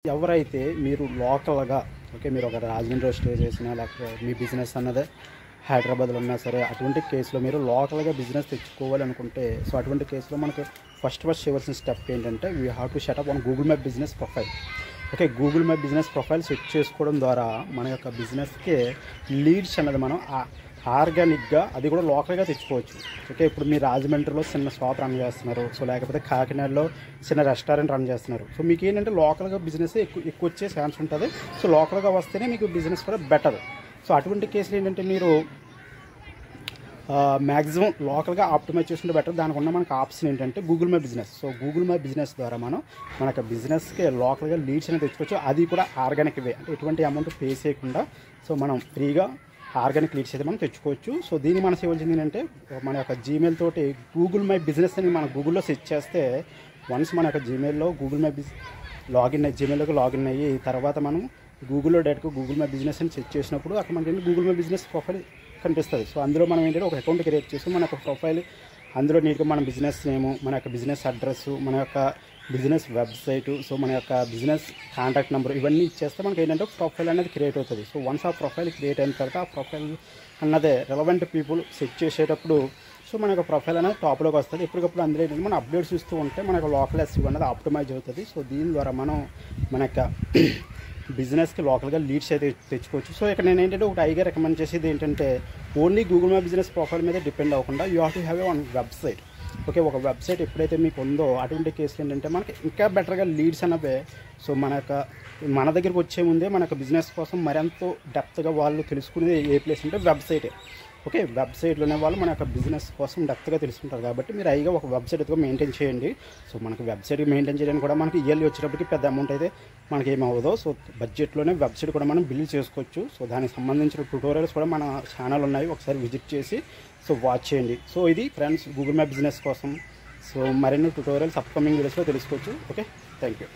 ఎవరైతే మీరు లోకల్‌గా మీరు ఒక రాజమండ్రిలో స్టే చేసినా లేకపోతే మీ బిజినెస్ అన్నదే హైదరాబాద్‌లో ఉన్నా సరే అటువంటి కేస్‌లో మీరు లోకల్‌గా బిజినెస్ తెచ్చుకోవాలనుకుంటే అటువంటి కేస్‌లో మనకు ఫస్ట్ చేయవలసిన స్టెప్ ఏంటంటే we have to set up on Google map business profile. Google map business profile set చేసుకోవడం ద్వారా మన యొక్క బిజినెస్‌కి లీడ్స్ అన్నది మనం ఆర్గానిక్‌గా అది కూడా లోకల్‌గా తెచ్చుకోవచ్చు. ఇప్పుడు మీరు రాజమండ్రిలో చిన్న షాప్ రన్ చేస్తున్నారు. లేకపోతే కాకినాడలో చిన్న రెస్టారెంట్ రన్ చేస్తున్నారు. మీకు ఏంటంటే లోకల్‌గా బిజినెస్ ఎక్కువ వచ్చే ఛాన్స్ ఉంటుంది. లోకల్‌గా వస్తేనే మీకు బిజినెస్ కూడా బెటర్. అటువంటి కేసులు ఏంటంటే మీరు మ్యాక్సిమం లోకల్గా ఆప్టిమైజ్ చేసుకుంటే బెటర్. దానికి ఉన్న మనకు ఆప్షన్ ఏంటంటే Google map business. Google map business ద్వారా మనం మన యొక్క బిజినెస్కి లోకల్గా లీడ్స్ అనేది తెచ్చుకోవచ్చు. అది కూడా ఆర్గానిక్ వే, అంటే ఎటువంటి అమౌంట్ పే చేయకుండా మనం ఫ్రీగా ఆర్గానిక్ లీడ్స్ అయితే మనం తెచ్చుకోవచ్చు. దీన్ని మనం చేయవలసింది ఏంటంటే మన యొక్క జీమెయిల్ తోటి గూగుల్ మ్యాప్ బిజినెస్ అని మనం గూగుల్లో సెర్చ్ చేస్తే వన్స్ మన యొక్క జీమెయిల్లో గూగుల్ మ్యాప్ జీమెయిల్లోకి లాగిన్ అయ్యి తర్వాత మనం గూగుల్లో డైరెక్ట్గా గూగుల్ మ్యాప్ బిజినెస్ అని సెర్చ్ చేసినప్పుడు అక్కడ మనకి గూగుల్ మ్యాప్ బిజినెస్ ప్రొఫైల్ కనిపిస్తుంది. అందులో మనం ఏంటంటే ఒక అకౌంట్ క్రియేట్ చేసి మన యొక్క ప్రొఫైల్ అందులో నీట్గా మన బిజినెస్ నేము, మన యొక్క బిజినెస్ అడ్రస్, మన యొక్క బిజినెస్ వెబ్సైటు, మన యొక్క బిజినెస్ కాంటాక్ట్ నెంబర్ ఇవన్నీ ఇచ్చేస్తే మనకి ఏంటంటే ప్రొఫైల్ అనేది క్రియేట్ అవుతుంది. వన్స్ ఆ ప్రొఫైల్ క్రియేట్ అయిన తర్వాత ఆ ప్రొఫైల్ అన్నదే రెలవెంట్ పీపుల్ సెట్ చేసేటప్పుడు మన యొక్క ప్రొఫైల్ అనేది టాప్లోకి వస్తుంది. ఎప్పటికప్పుడు అందులో ఏంటంటే మనం అప్డేట్స్ ఇస్తూ ఉంటే మన యొక్క లోకల్ ఎస్ఈఓ అనేది ఆప్టిమైజ్ అవుతుంది. దీని ద్వారా మనం మన యొక్క బిజినెస్కి లోకల్గా లీడ్స్ అయితే తెచ్చుకోవచ్చు. ఇక్కడ నేను ఏంటంటే ఒకటి ఐగా రికమెండ్ చేసేది ఏంటంటే only Google map business profile మీద డిపెండ్ అవ్వకుండా you have to have one website. ఒక వెబ్సైట్ ఎప్పుడైతే మీకు ఉందో అటువంటి కేసులు ఏంటంటే మనకి ఇంకా బెటర్గా లీడ్స్ అన్నవే మన దగ్గరికి వచ్చే ముందే మన యొక్క బిజినెస్ కోసం మరింత డెప్త్గా వాళ్ళు తెలుసుకునేది ఏ ప్లేస్ అంటే వెబ్సైటే. వెబ్సైట్లోనే వాళ్ళు మన యొక్క బిజినెస్ కోసం డెప్త్గా తెలుసుకుంటారు. కాబట్టి మీరు ఐగా ఒక వెబ్సైట్ అయితే మెయింటైన్ చేయండి. మనకు వెబ్సైట్ మెయింటైన్ చేయడానికి కూడా మనకి ఇయర్లీ వచ్చేటప్పటికి పెద్ద అమౌంట్ అయితే మనకి ఏమవ్వదు. బడ్జెట్లోనే వెబ్సైట్ కూడా మనం బిల్డ్ చేసుకోవచ్చు. దానికి సంబంధించిన ట్యుటోరియల్స్ కూడా మన ఛానల్ ఉన్నాయి, ఒకసారి విజిట్ చేసి వాచ్ చేయండి. ఇది ఫ్రెండ్స్ గూగుల్ మ్యాప్ బిజినెస్ కోసం మరిన్ని ట్యుటోరియల్స్ అప్కమింగ్ వీడియోస్లో తెలుసుకోవచ్చు. Thank you.